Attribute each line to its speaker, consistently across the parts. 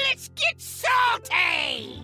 Speaker 1: Let's get salty!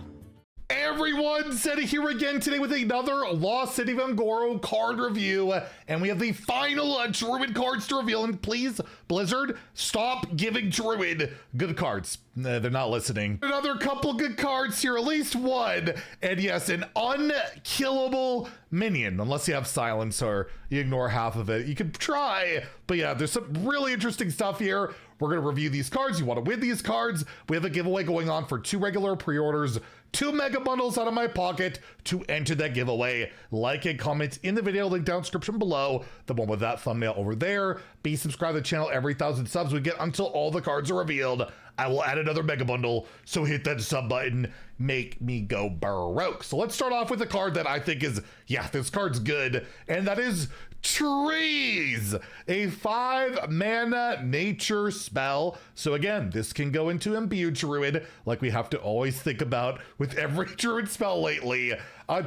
Speaker 2: Everyone, Zeddy here again today with another Lost City of Un'Goro card review, and we have the final Druid cards to reveal. And please, Blizzard, stop giving Druid good cards. They're not listening. Another couple good cards here, at least one, and yes, an unkillable minion. Unless you have silence or you ignore half of it, you can try. But yeah, there's some really interesting stuff here. We're gonna review these cards. You want to win these cards? We have a giveaway going on for 2 regular pre-orders, 2 mega bundles out of my pocket to enter that giveaway. Like and comment in the video, link down description below, the one with that thumbnail over there. Be subscribed to the channel. Every 1,000 subs we get until all the cards are revealed, I will add another mega bundle, so hit that sub button, make me go broke. So let's start off with a card that I think is, yeah, this card's good, and that is Trees, a 5-mana nature spell. So again, this can go into Imbue Druid, like we have to always think about with every Druid spell lately.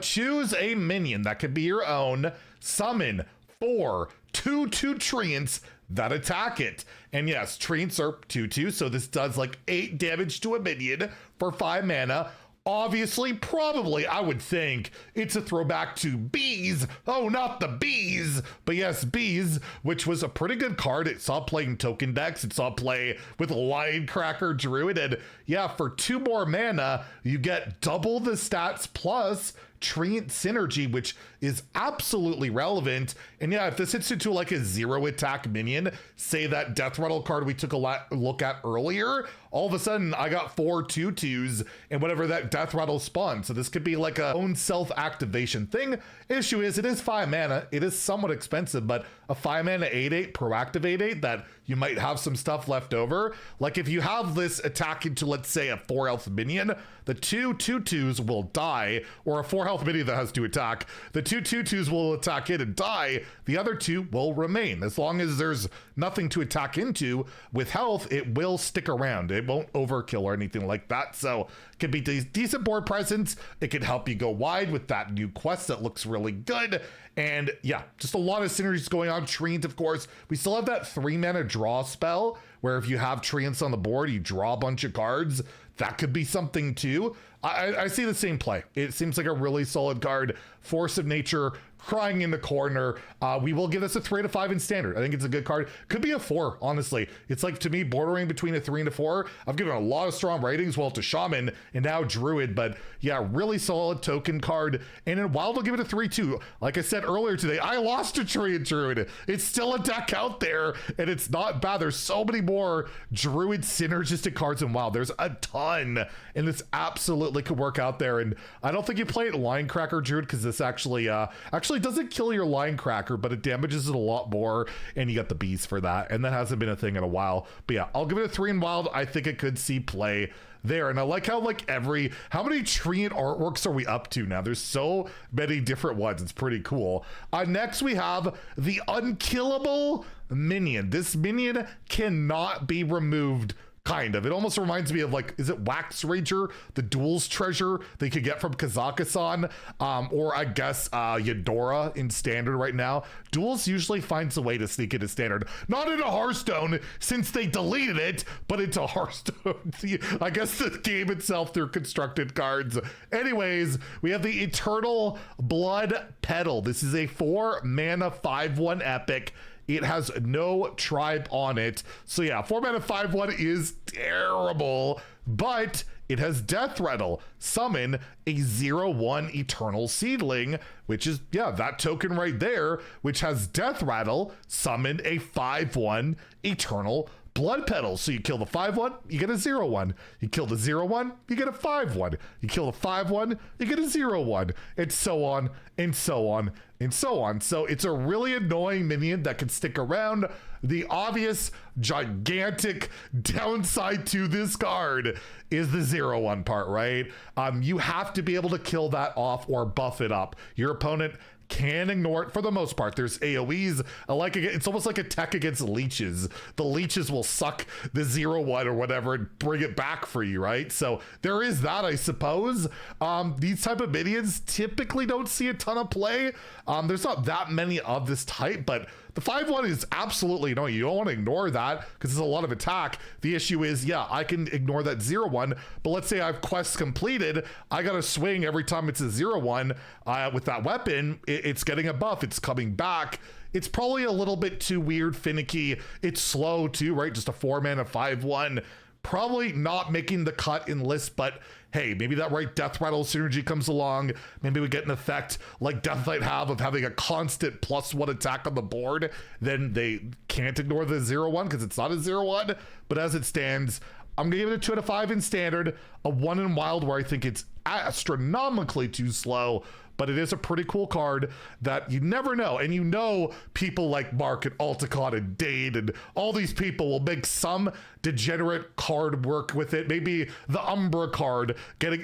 Speaker 2: Choose a minion, that could be your own, summon 4 2/2 treants that attack it. And yes, treants are 2/2, so this does like 8 damage to a minion for 5 mana. Obviously, probably, I would think it's a throwback to Bees. Oh, not the Bees, but yes, Bees, which was a pretty good card. It saw play in token decks. It saw play with Linecracker Druid. And yeah, for 2 more mana, you get double the stats plus treant synergy, which is absolutely relevant. And yeah, if this hits into like a 0 attack minion, say that Death Rattle card we took a look at earlier, all of a sudden I got 4 2/2s and whatever that Death Rattle spawns. So this could be like a own self-activation thing. Issue is, it is 5 mana. It is somewhat expensive, but a 5 mana 8/8 proactive 8/8 that you might have some stuff left over. Like if you have this attack into, let's say, a 4 health minion, the 2 2/2s will die, or a 4 health minion that has to attack. The 2 2/2s will attack it and die. The other 2 will remain. As long as there's nothing to attack into with health, it will stick around. It won't overkill or anything like that. So it could be decent board presence. It could help you go wide with that new quest that looks really good. And yeah, just a lot of synergies going on. Treant, of course. We still have that 3 mana draw spell where if you have treants on the board, you draw a bunch of cards. That could be something too. I see the same play. It seems like a really solid card. Force of Nature, crying in the corner. We will give this a 3 to 5 in standard. I think it's a good card. Could be a 4, honestly. It's like, to me, bordering between a 3 and a 4. I've given a lot of strong ratings, well, to Shaman and now Druid, but yeah, really solid token card. And in Wild, I'll give it a 3 too. Like I said earlier today, I lost a tree in Druid. It's still a deck out there, and it's not bad. There's so many more Druid synergistic cards in Wild. There's a ton, and this absolutely could work out there. And I don't think you play it Linecracker Druid, because this actually doesn't kill your Linecracker, but it damages it a lot more, and you got the Bees for that, and that hasn't been a thing in a while. But yeah, I'll give it a 3 in Wild. I think it could see play there. And I like how how many treant artworks are we up to now? There's so many different ones. It's pretty cool. Next we have the Unkillable minion. This minion cannot be removed. Kind of. It almost reminds me of, like, is it Wax Rager, the duels treasure they could get from Kazakhstan, or I guess Eudora in standard right now. Duels usually finds a way to sneak into standard. Not into Hearthstone, since they deleted it, but into Hearthstone. I guess the game itself through constructed cards. Anyways, we have the Eternal Blood Petal. This is a 4 mana 5/1 epic. It has no tribe on it. So yeah, 4 mana 5/1 is terrible, but it has Death Rattle. Summon a 0/1 Eternal Seedling, which is, yeah, that token right there, which has Death Rattle. Summon a 5/1 Eternal Blood Petal. So you kill the 5/1, you get a 0/1. You kill the 0/1, you get a 5/1. You kill the 5/1, you get a 0/1, and so on and so on and so on. So it's a really annoying minion that can stick around. The obvious gigantic downside to this card is the 0/1 part, right? You have to be able to kill that off or buff it up. Your opponent can ignore it for the most part. There's AoEs. It's almost like a tech against leeches. The leeches will suck the 0/1 or whatever and bring it back for you, right? So there is that, I suppose. These type of minions typically don't see a ton of play. There's not that many of this type, but the 5/1 is absolutely annoying. You don't want to ignore that because there's a lot of attack. The issue is, yeah, I can ignore that 0/1, but let's say I've quests completed. I got to swing every time it's a 0/1 with that weapon. It's getting a buff. It's coming back. It's probably a little bit too weird, finicky. It's slow too, right? Just a 4-mana 5/1. Probably not making the cut in list, but hey, maybe that right Death Rattle synergy comes along. Maybe we get an effect like Deathlight have of having a constant +1 attack on the board. Then they can't ignore the 0/1 because it's not a 0/1. But as it stands, I'm gonna give it a 2 out of 5 in standard, a 1 in wild where I think it's astronomically too slow, but it is a pretty cool card that you never know. And you know, people like Mark and Alticon and Dade and all these people will make some degenerate card work with it. Maybe the Umbra card,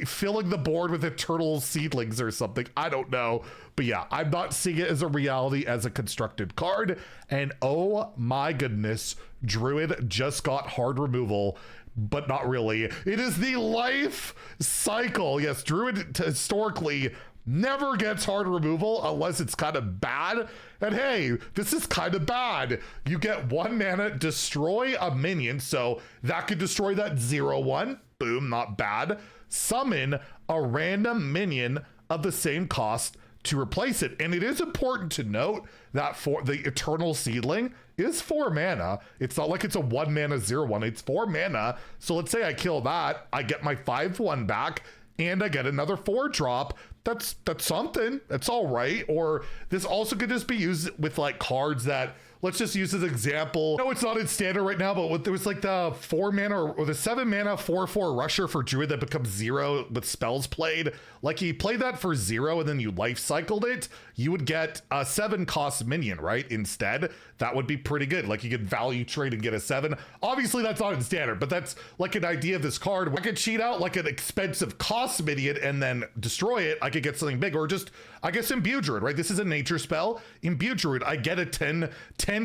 Speaker 2: filling the board with Eternal Seedlings or something. I don't know. But yeah, I'm not seeing it as a reality as a constructed card. And oh my goodness, Druid just got hard removal, but not really. It is the life cycle. Yes, Druid historically never gets hard removal unless it's kind of bad. And hey, this is kind of bad. You get 1 mana, destroy a minion, so that could destroy that 0/1. Boom, not bad. Summon a random minion of the same cost to replace it. And it is important to note that for the Eternal Seedling is 4 mana. It's not like it's a 1 mana 0/1. It's 4 mana. So let's say I kill that, I get my 5/1 back, and I get another 4-drop. That's something. That's all right. Or this also could just be used with like cards that, let's just use as an example. No, it's not in standard right now, but there was like the 4 mana or the 7 mana 4/4 rusher for Druid that becomes 0 with spells played. Like you play that for 0 and then you life cycled it, you would get a 7 cost minion, right? Instead, that would be pretty good. Like you could value trade and get a 7. Obviously that's not in standard, but that's like an idea of this card. I could cheat out like an expensive cost minion and then destroy it. I could get something big, or just, I guess, Imbue Druid, right? This is a nature spell. Imbue Druid, I get a 10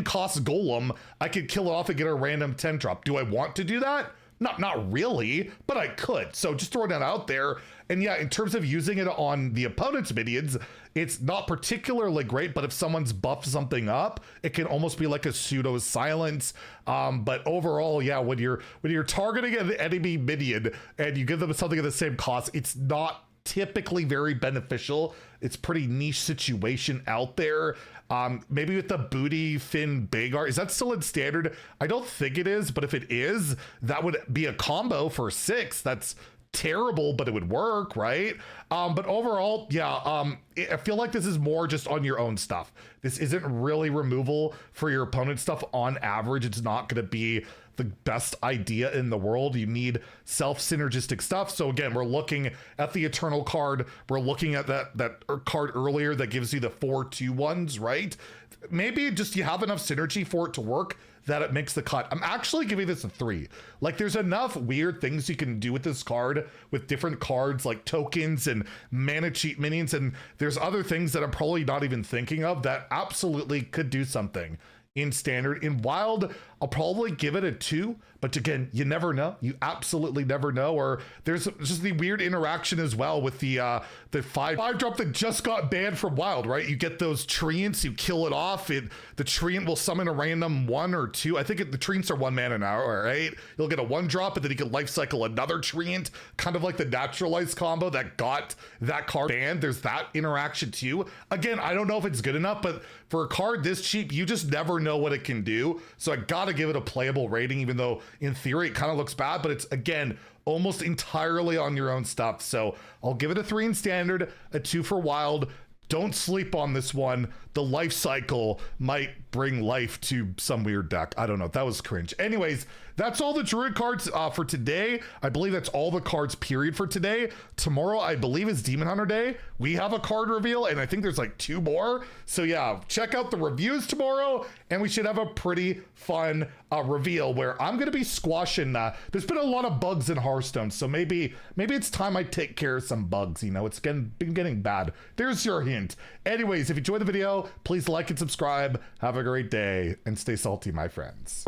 Speaker 2: cost golem. I could kill it off and get a random 10 drop. Do I want to do that? Not really, but I could. So just throwing that out there. And yeah, in terms of using it on the opponent's minions, it's not particularly great, but if someone's buffed something up, it can almost be like a pseudo silence. But overall, yeah, when you're targeting an enemy minion and you give them something at the same cost, it's not typically very beneficial. It's pretty niche situation out there. Maybe with the Booty Fin Bagar, is that still in standard? I don't think it is, but if it is, that would be a combo for 6. That's terrible, but it would work, right? But overall, yeah, I feel like this is more just on your own stuff. This isn't really removal for your opponent's stuff. On average, it's not going to be the best idea in the world. You need self-synergistic stuff. So again, we're looking at the Eternal card. We're looking at that card earlier that gives you the 4/2/1s, right? Maybe just you have enough synergy for it to work that it makes the cut. I'm actually giving this a 3. Like there's enough weird things you can do with this card with different cards like tokens and mana cheat minions, and there's other things that I'm probably not even thinking of that absolutely could do something in standard. In wild, I'll probably give it a 2, but again, you never know. You absolutely never know. Or there's just the weird interaction as well with the 5-drop that just got banned from wild, right? You get those treants, you kill it off, the treant will summon a random 1 or 2. I think the treants are 1 mana now, right? You'll get a 1-drop and then you can life cycle another treant, kind of like the naturalized combo that got that card banned. There's that interaction too. Again, I don't know if it's good enough, but for a card this cheap, you just never know what it can do. So I gotta give it a playable rating, even though in theory it kind of looks bad, but it's, again, almost entirely on your own stuff. So I'll give it a 3 in standard, a 2 for wild. Don't sleep on this one. The life cycle might bring life to some weird deck. I don't know. That was cringe. Anyways, that's all the Druid cards for today. I believe that's all the cards period for today. Tomorrow, I believe, is Demon Hunter Day. We have a card reveal, and I think there's like 2 more. So yeah, check out the reviews tomorrow, and we should have a pretty fun reveal where I'm going to be squashing. There's been a lot of bugs in Hearthstone, so maybe it's time I take care of some bugs. You know, it's been getting bad. There's your hint. Anyways, if you enjoyed the video, please like and subscribe. Have a great day, and stay salty, my friends.